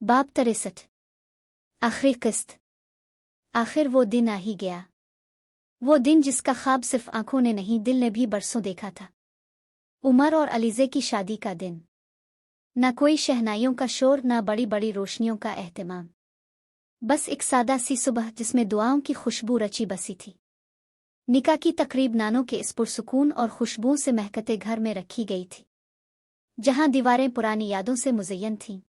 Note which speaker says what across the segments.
Speaker 1: बाब 63। आखिरी किस्त। आखिर वो दिन आ ही गया, वो दिन जिसका ख्वाब सिर्फ आंखों ने नहीं दिल ने भी बरसों देखा था। उमर और अलीज़े की शादी का दिन। न कोई शहनाइयों का शोर, न बड़ी बड़ी रोशनियों का एहतमाम, बस एक सादा सी सुबह जिसमें दुआओं की खुशबू रची बसी थी। निकाह की तकरीब नानों के इस पुरसुकून और खुशबुओं से महकते घर में रखी गई थी, जहां दीवारें पुरानी यादों से मुज़य्यन थीं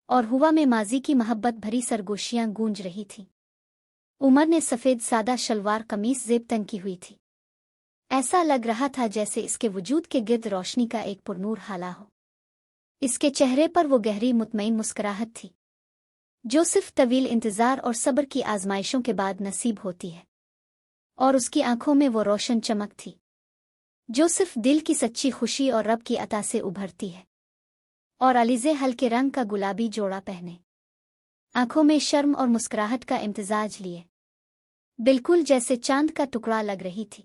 Speaker 1: और हुआ में माजी की मोहब्बत भरी सरगोशियां गूंज रही थीं। उमर ने सफ़ेद सादा शलवार कमीज ज़ेब तन की हुई थी। ऐसा लग रहा था जैसे इसके वजूद के गिर्द रोशनी का एक पुरनूर हाला हो। इसके चेहरे पर वो गहरी मुतमईन मुस्कुराहट थी जो सिर्फ तवील इंतज़ार और सब्र की आजमाइशों के बाद नसीब होती है, और उसकी आंखों में वो रोशन चमक थी जो सिर्फ दिल की सच्ची खुशी और रब की अता से उभरती है। और अलीज़े हल्के रंग का गुलाबी जोड़ा पहने, आंखों में शर्म और मुस्कुराहट का इम्तिजाज लिए, बिल्कुल जैसे चांद का टुकड़ा लग रही थी।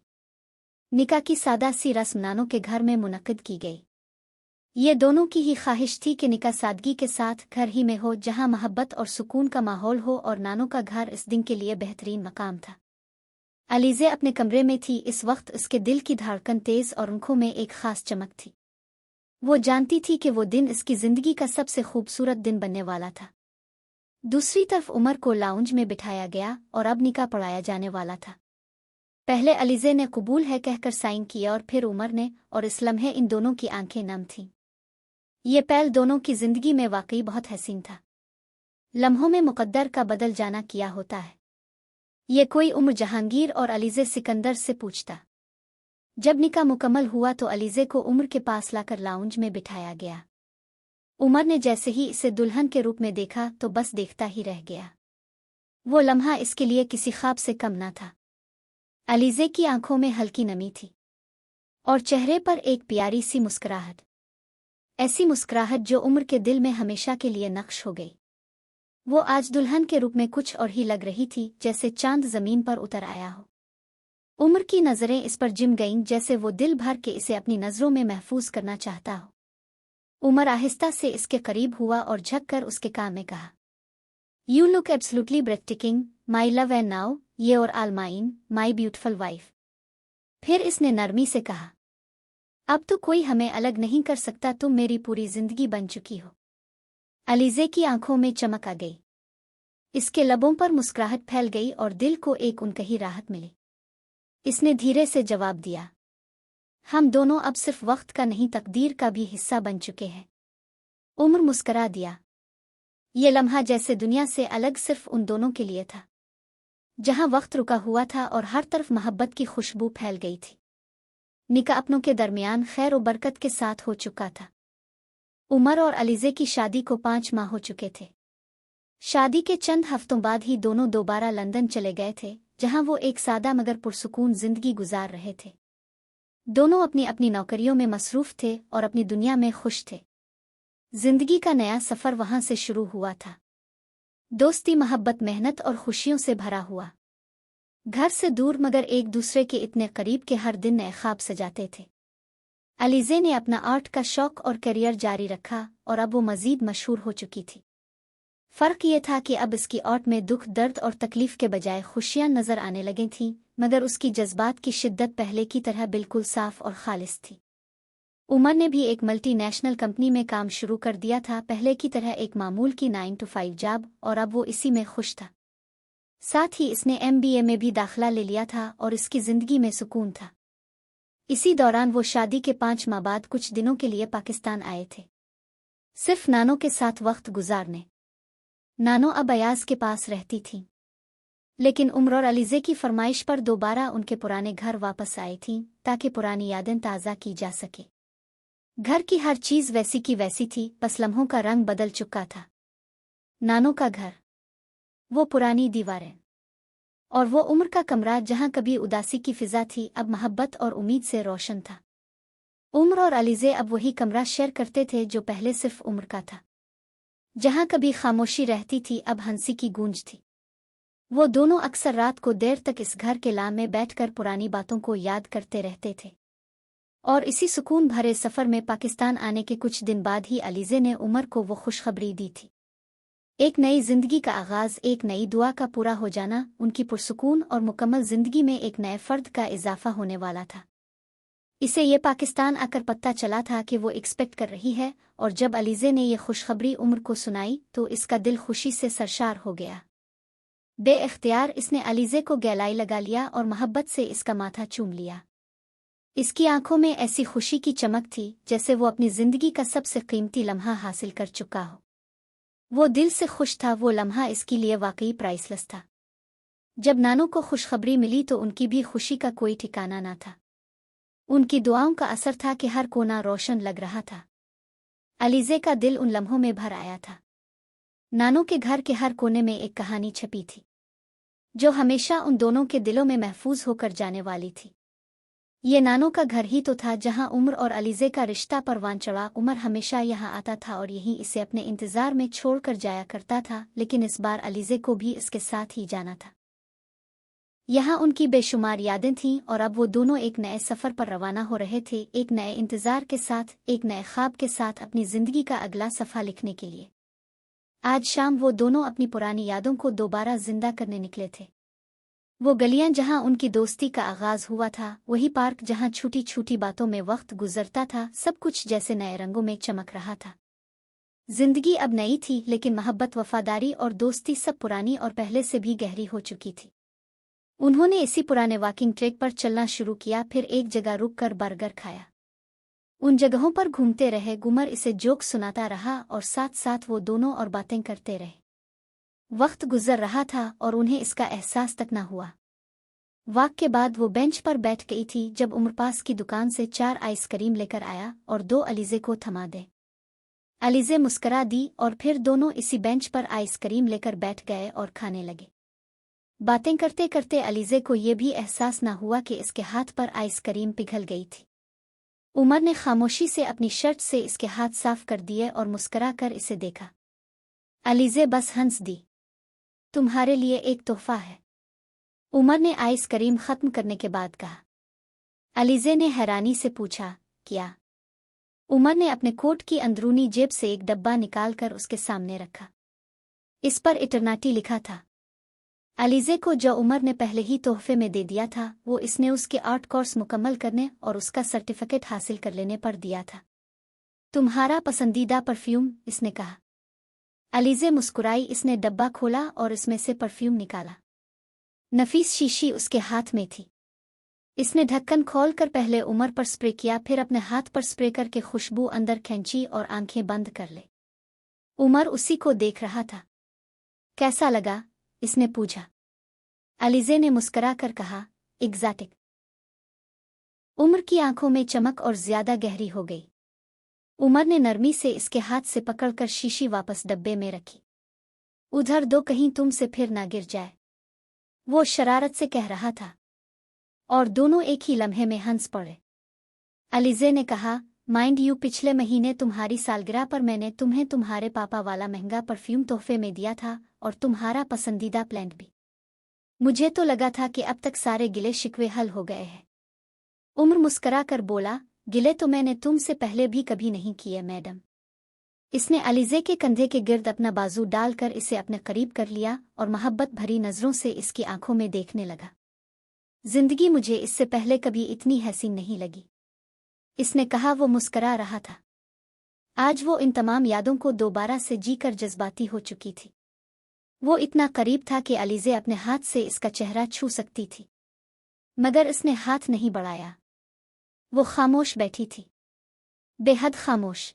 Speaker 1: निकाह की सादा सी रस्म नानों के घर में मुनक्किद की गई। ये दोनों की ही ख्वाहिश थी कि निकाह सादगी के साथ घर ही में हो, जहां मोहब्बत और सुकून का माहौल हो, और नानों का घर इस दिन के लिए बेहतरीन मकाम था। अलीज़े अपने कमरे में थी। इस वक्त उसके दिल की धड़कन तेज और आंखों में एक खास चमक थी। वो जानती थी कि वो दिन इसकी जिंदगी का सबसे खूबसूरत दिन बनने वाला था। दूसरी तरफ उमर को लाउंज में बिठाया गया और अब निकाह पढ़ाया जाने वाला था। पहले अलीज़े ने कबूल है कहकर साइन किया और फिर उमर ने, और इस लम्हे इन दोनों की आंखें नम थीं। ये पहल दोनों की जिंदगी में वाकई बहुत हसीन था। लम्हों में मुकद्दर का बदल जाना किया होता है। ये कोई उमर जहांगीर और अलीज़े सिकंदर से पूछता। जब निकाह मुकम्मल हुआ तो अलीज़े को उमर के पास लाकर लाउंज में बिठाया गया। उमर ने जैसे ही इसे दुल्हन के रूप में देखा तो बस देखता ही रह गया। वो लम्हा इसके लिए किसी ख्वाब से कम न था। अलीज़े की आंखों में हल्की नमी थी और चेहरे पर एक प्यारी सी मुस्कुराहट, ऐसी मुस्कुराहट जो उमर के दिल में हमेशा के लिए नक्श हो गई। वो आज दुल्हन के रूप में कुछ और ही लग रही थी, जैसे चांद जमीन पर उतर आया हो। उमर की नज़रें इस पर जिम गईं, जैसे वो दिल भर के इसे अपनी नज़रों में महफूज करना चाहता हो। उमर आहिस्ता से इसके करीब हुआ और झक कर उसके कान में कहा, "You look absolutely breathtaking, my love and now, you're all mine, my beautiful wife." फिर इसने नरमी से कहा, "अब तो कोई हमें अलग नहीं कर सकता, तुम मेरी पूरी जिंदगी बन चुकी हो।" अलीज़े की आंखों में चमक आ गई, इसके लबों पर मुस्कुराहट फैल गई और दिल को एक उनकही राहत मिली। इसने धीरे से जवाब दिया, "हम दोनों अब सिर्फ वक्त का नहीं तकदीर का भी हिस्सा बन चुके हैं।" उमर मुस्करा दिया। ये लम्हा जैसे दुनिया से अलग सिर्फ उन दोनों के लिए था, जहां वक्त रुका हुआ था और हर तरफ मोहब्बत की खुशबू फैल गई थी। निकाह अपनों के दरमियान खैर और बरकत के साथ हो चुका था। उमर और अलीज़े की शादी को 5 माह हो चुके थे। शादी के चंद हफ्तों बाद ही दोनों दोबारा लंदन चले गए थे, जहां वो एक सादा मगर पुरसुकून जिंदगी गुजार रहे थे। दोनों अपनी अपनी नौकरियों में मसरूफ थे और अपनी दुनिया में खुश थे। जिंदगी का नया सफर वहां से शुरू हुआ था। दोस्ती, मोहब्बत, मेहनत और खुशियों से भरा हुआ। घर से दूर मगर एक दूसरे के इतने करीब के हर दिन नए ख्वाब सजाते थे। अलीज़े ने अपना आर्ट का शौक और करियर जारी रखा और अब वो मजीद मशहूर हो चुकी थी। फ़र्क ये था कि अब इसकी आर्ट में दुख, दर्द और तकलीफ के बजाय खुशियां नजर आने लगी थीं, मगर उसकी जज्बात की शिद्दत पहले की तरह बिल्कुल साफ और खालिस थी। उमर ने भी एक मल्टीनेशनल कंपनी में काम शुरू कर दिया था, पहले की तरह एक मामूल की 9 to 5 जॉब, और अब वो इसी में खुश था। साथ ही इसने MBA में भी दाखिला ले लिया था और इसकी जिंदगी में सुकून था। इसी दौरान वो शादी के 5 माह बाद कुछ दिनों के लिए पाकिस्तान आए थे, सिर्फ नानों के साथ वक्त गुजारने। नानो अब अयाज के पास रहती थीं, लेकिन उमर और अलीज़े की फरमाइश पर दोबारा उनके पुराने घर वापस आई थीं, ताकि पुरानी यादें ताज़ा की जा सके। घर की हर चीज़ वैसी की वैसी थी, बस लम्हों का रंग बदल चुका था। नानों का घर, वो पुरानी दीवारें और वो उम्र का कमरा जहां कभी उदासी की फिजा थी, अब मोहब्बत और उम्मीद से रोशन था। उमर और अलीज़े अब वही कमरा शेयर करते थे जो पहले सिर्फ उम्र का था। जहां कभी खामोशी रहती थी, अब हंसी की गूंज थी। वो दोनों अक्सर रात को देर तक इस घर के लाम में बैठकर पुरानी बातों को याद करते रहते थे। और इसी सुकून भरे सफ़र में पाकिस्तान आने के कुछ दिन बाद ही अलीज़े ने उमर को वो खुशखबरी दी थी। एक नई जिंदगी का आगाज, एक नई दुआ का पूरा हो जाना, उनकी पुरसुकून और मुकम्मल जिंदगी में एक नए फर्द का इजाफा होने वाला था। इसे ये पाकिस्तान आकर पता चला था कि वो एक्सपेक्ट कर रही है, और जब अलीज़े ने यह खुशखबरी उम्र को सुनाई तो इसका दिल खुशी से सरशार हो गया। बेइख्तियार इसने अलीज़े को गहलाई लगा लिया और मोहब्बत से इसका माथा चूम लिया। इसकी आंखों में ऐसी खुशी की चमक थी जैसे वो अपनी जिंदगी का सबसे कीमती लम्हा हासिल कर चुका हो। वो दिल से खुश था, वो लम्हा इसके लिए वाकई प्राइसलेस था। जब नानू को खुशखबरी मिली तो उनकी भी खुशी का कोई ठिकाना ना था। उनकी दुआओं का असर था कि हर कोना रोशन लग रहा था। अलीज़े का दिल उन लम्हों में भर आया था। नानू के घर के हर कोने में एक कहानी छपी थी जो हमेशा उन दोनों के दिलों में महफूज होकर जाने वाली थी। ये नानू का घर ही तो था जहां उमर और अलीज़े का रिश्ता परवान चढ़ा। उमर हमेशा यहां आता था और यहीं इसे अपने इंतज़ार में छोड़कर जाया करता था, लेकिन इस बार अलीज़े को भी इसके साथ ही जाना था। यहाँ उनकी बेशुमार यादें थीं और अब वो दोनों एक नए सफ़र पर रवाना हो रहे थे, एक नए इंतज़ार के साथ, एक नए ख्वाब के साथ अपनी ज़िंदगी का अगला सफ़ा लिखने के लिए। आज शाम वो दोनों अपनी पुरानी यादों को दोबारा जिंदा करने निकले थे। वो गलियां जहां उनकी दोस्ती का आगाज हुआ था, वही पार्क जहां छोटी छोटी बातों में वक्त गुजरता था, सब कुछ जैसे नए रंगों में चमक रहा था। जिंदगी अब नई थी, लेकिन मोहब्बत, वफादारी और दोस्ती सब पुरानी और पहले से भी गहरी हो चुकी थी। उन्होंने इसी पुराने वॉकिंग ट्रैक पर चलना शुरू किया, फिर एक जगह रुक कर बर्गर खाया। उन जगहों पर घूमते रहे, गुमर इसे जोक सुनाता रहा और साथ साथ वो दोनों और बातें करते रहे। वक्त गुजर रहा था और उन्हें इसका एहसास तक न हुआ। वॉक के बाद वो बेंच पर बैठ गई थी जब उमर पास की दुकान से 4 आइसक्रीम लेकर आया और 2 अलीज़े को थमा दे। अलीज़े मुस्करा दी और फिर दोनों इसी बेंच पर आइसक्रीम लेकर बैठ गए और खाने लगे। बातें करते करते अलीज़े को ये भी एहसास न हुआ कि इसके हाथ पर आइसक्रीम पिघल गई थी। उमर ने खामोशी से अपनी शर्ट से इसके हाथ साफ कर दिए और मुस्करा कर इसे देखा। अलीज़े बस हंस दी। तुम्हारे लिए एक तोहफा है, उमर ने आइसक्रीम खत्म करने के बाद कहा। अलीज़े ने हैरानी से पूछा, क्या? उमर ने अपने कोट की अंदरूनी जेब से एक डब्बा निकालकर उसके सामने रखा। इस पर इटरनिटी लिखा था। अलीज़े को जो उमर ने पहले ही तोहफे में दे दिया था, वो इसने उसके 8 कोर्स मुकम्मल करने और उसका सर्टिफिकेट हासिल कर लेने पर दिया था। तुम्हारा पसंदीदा परफ्यूम, इसने कहा। अलीज़े मुस्कुराई। इसने डब्बा खोला और इसमें से परफ्यूम निकाला। नफीस शीशी उसके हाथ में थी। इसने ढक्कन खोलकर पहले उमर पर स्प्रे किया, फिर अपने हाथ पर स्प्रे करके खुशबू अंदर खींची और आंखें बंद कर ले। उमर उसी को देख रहा था। कैसा लगा? इसने पूछा। अलीज़े ने मुस्करा कर कहा, एग्जैटिक। उमर की आंखों में चमक और ज्यादा गहरी हो गई। उमर ने नरमी से इसके हाथ से पकड़कर शीशी वापस डब्बे में रखी। उधर दो, कहीं तुमसे फिर ना गिर जाए, वो शरारत से कह रहा था। और दोनों एक ही लम्हे में हंस पड़े। अलीज़े ने कहा, माइंड यू, पिछले महीने तुम्हारी सालगिरह पर मैंने तुम्हें तुम्हारे पापा वाला महंगा परफ्यूम तोहफे में दिया था और तुम्हारा पसंदीदा प्लांट भी। मुझे तो लगा था कि अब तक सारे गिले शिकवे हल हो गए हैं। उमर मुस्करा कर बोला, गिले तो मैंने तुमसे पहले भी कभी नहीं किए मैडम। इसने अलीज़े के कंधे के गिर्द अपना बाजू डालकर इसे अपने करीब कर लिया और मोहब्बत भरी नज़रों से इसकी आंखों में देखने लगा। जिंदगी मुझे इससे पहले कभी इतनी हसीन नहीं लगी, इसने कहा। वो मुस्करा रहा था। आज वो इन तमाम यादों को दोबारा से जीकर जज्बाती हो चुकी थी। वो इतना करीब था कि अलीज़े अपने हाथ से इसका चेहरा छू सकती थी, मगर इसने हाथ नहीं बढ़ाया। वो खामोश बैठी थी, बेहद खामोश।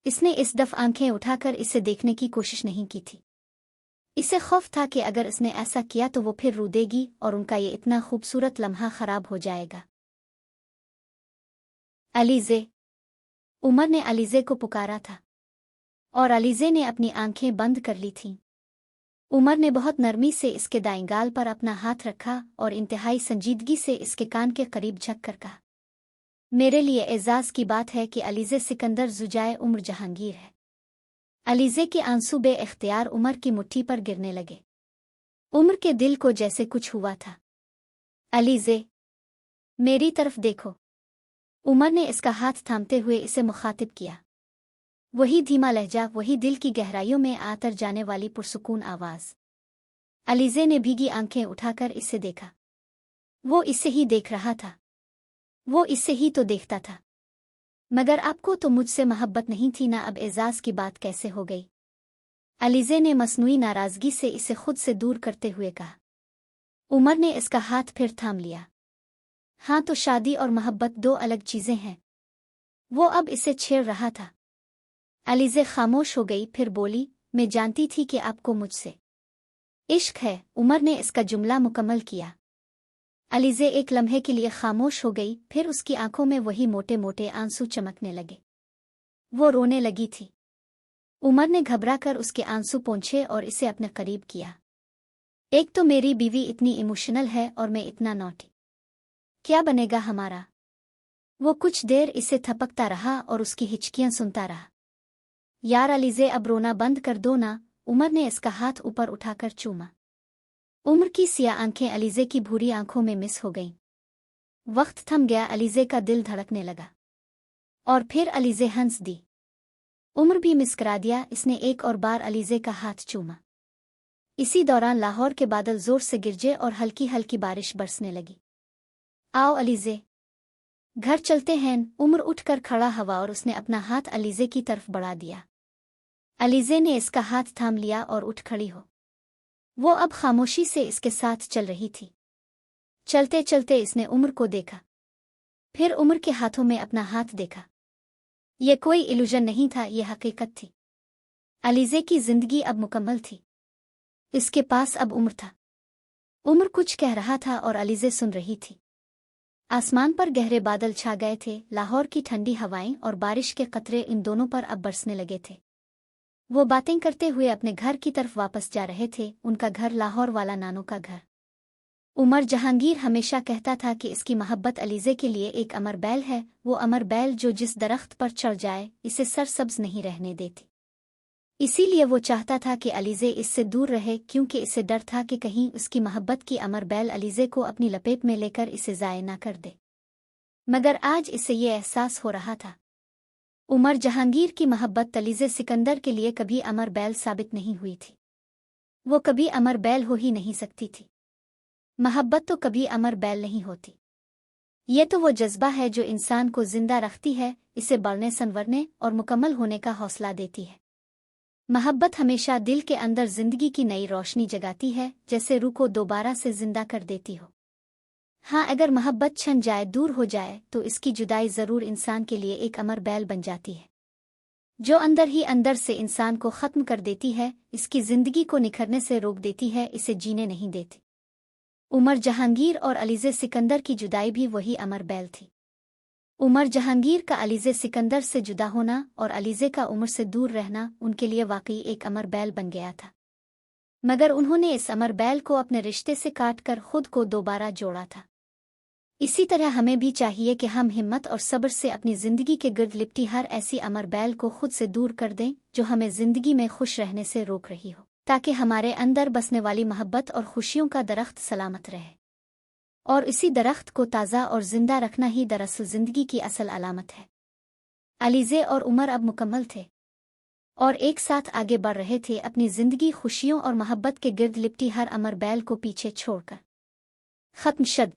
Speaker 1: इसने इस दफ़ा आंखें उठाकर इसे देखने की कोशिश नहीं की थी। इसे खौफ था कि अगर इसने ऐसा किया तो वो फिर रो देगी और उनका ये इतना खूबसूरत लम्हा खराब हो जाएगा। अलीज़े, उमर ने अलीज़े को पुकारा था और अलीज़े ने अपनी आंखें बंद कर ली थीं। उमर ने बहुत नरमी से इसके दाएं गाल पर अपना हाथ रखा और इंतहाई संजीदगी से इसके कान के करीब झक कर कहा, मेरे लिए एजाज़ की बात है कि अलीज़े सिकंदर जुजाए उम्र जहांगीर है। अलीज़े के आंसू बे-इख्तियार उमर की मुट्ठी पर गिरने लगे। उमर के दिल को जैसे कुछ हुआ था। अलीज़े, मेरी तरफ देखो। उमर ने इसका हाथ थामते हुए इसे मुखातिब किया। वही धीमा लहजा, वही दिल की गहराइयों में आतर जाने वाली पुरसुकून आवाज़। अलीज़े ने भीगी आंखें उठाकर इसे देखा। वो इसे ही देख रहा था। वो इसे ही तो देखता था। मगर आपको तो मुझसे मोहब्बत नहीं थी ना, अब एजाज़ की बात कैसे हो गई? अलीज़े ने मसनूई नाराज़गी से इसे खुद से दूर करते हुए कहा। उमर ने इसका हाथ फिर थाम लिया। हाँ, तो शादी और मोहब्बत दो अलग चीज़ें हैं। वो अब इसे छेड़ रहा था। अलीज़े खामोश हो गई, फिर बोली, मैं जानती थी कि आपको मुझसे इश्क है। उमर ने इसका जुमला मुकम्मल किया। अलीज़े एक लम्हे के लिए खामोश हो गई, फिर उसकी आंखों में वही मोटे मोटे आंसू चमकने लगे। वो रोने लगी थी। उमर ने घबराकर उसके आंसू पोंछे और इसे अपने करीब किया। एक तो मेरी बीवी इतनी इमोशनल है और मैं इतना नॉटी। क्या बनेगा हमारा? वो कुछ देर इसे थपकता रहा और उसकी हिचकियां सुनता रहा। यार अलीज़े, अब रोना बंद कर दो ना। उमर ने इसका हाथ ऊपर उठाकर चूमा। उम्र की सियाह आंखें अलीज़े की भूरी आंखों में मिस हो गईं। वक्त थम गया, अलीज़े का दिल धड़कने लगा। और फिर अलीज़े हंस दी। उम्र भी मुस्कुरा दिया। इसने एक और बार अलीज़े का हाथ चूमा। इसी दौरान लाहौर के बादल जोर से गिरजे और हल्की हल्की बारिश बरसने लगी। आओ अलीज़े, घर चलते हैं। उम्र उठकर खड़ा हुआ और उसने अपना हाथ अलीज़े की तरफ बढ़ा दिया। अलीज़े ने इसका हाथ थाम लिया और उठ खड़ी हो। वो अब खामोशी से इसके साथ चल रही थी। चलते चलते इसने उम्र को देखा, फिर उम्र के हाथों में अपना हाथ देखा। ये कोई इल्यूजन नहीं था, ये हकीकत थी। अलीज़े की जिंदगी अब मुकम्मल थी। इसके पास अब उम्र था। उम्र कुछ कह रहा था और अलीज़े सुन रही थी। आसमान पर गहरे बादल छा गए थे। लाहौर की ठंडी हवाएं और बारिश के कतरे इन दोनों पर अब बरसने लगे थे। वो बातें करते हुए अपने घर की तरफ वापस जा रहे थे। उनका घर लाहौर वाला नानों का घर। उमर जहांगीर हमेशा कहता था कि इसकी मोहब्बत अलीज़े के लिए एक अमर बैल है। वो अमर बैल जो जिस दरख्त पर चढ़ जाए इसे सरसब्ज नहीं रहने देती। इसीलिए वो चाहता था कि अलीज़े इससे दूर रहे, क्योंकि इसे डर था कि कहीं उसकी मोहब्बत की अमर बैल अलीज़े को अपनी लपेट में लेकर इसे ज़ाय ना कर दे। मगर आज इसे ये एहसास हो रहा था, उमर जहांगीर की मोहब्बत अलीज़े सिकंदर के लिए कभी अमर बैल साबित नहीं हुई थी। वो कभी अमर बैल हो ही नहीं सकती थी। मोहब्बत तो कभी अमर बैल नहीं होती। ये तो वो जज्बा है जो इंसान को जिंदा रखती है, इसे बढ़ने संवरने और मुकम्मल होने का हौसला देती है। मोहब्बत हमेशा दिल के अंदर जिंदगी की नई रोशनी जगाती है, जैसे रूह को दोबारा से जिंदा कर देती हो। हाँ, अगर मोहब्बत छन जाए, दूर हो जाए, तो इसकी जुदाई ज़रूर इंसान के लिए एक अमर बैल बन जाती है, जो अंदर ही अंदर से इंसान को ख़त्म कर देती है, इसकी ज़िंदगी को निखरने से रोक देती है, इसे जीने नहीं देती। उमर जहांगीर और अलीज़े सिकंदर की जुदाई भी वही अमर बैल थी। उमर जहांगीर का अलीज़े सिकंदर से जुदा होना और अलीज़े का उमर से दूर रहना उनके लिए वाकई एक अमर बैल बन गया था। मगर उन्होंने इस अमर बैल को अपने रिश्ते से काटकर खुद को दोबारा जोड़ा था। इसी तरह हमें भी चाहिए कि हम हिम्मत और सब्र से अपनी ज़िंदगी के गिर्द लिपटी हर ऐसी अमर बैल को खुद से दूर कर दें जो हमें ज़िंदगी में खुश रहने से रोक रही हो, ताकि हमारे अंदर बसने वाली मोहब्बत और खुशियों का दरख्त सलामत रहे। और इसी दरख्त को ताज़ा और ज़िंदा रखना ही दरअसल ज़िंदगी की असल अलामत है। अलीज़े और उमर अब मुकम्मल थे और एक साथ आगे बढ़ रहे थे, अपनी ज़िंदगी खुशियों और मोहब्बत के गिर्द लिपटी हर अमर बैल को पीछे छोड़कर। ख़त्म शद।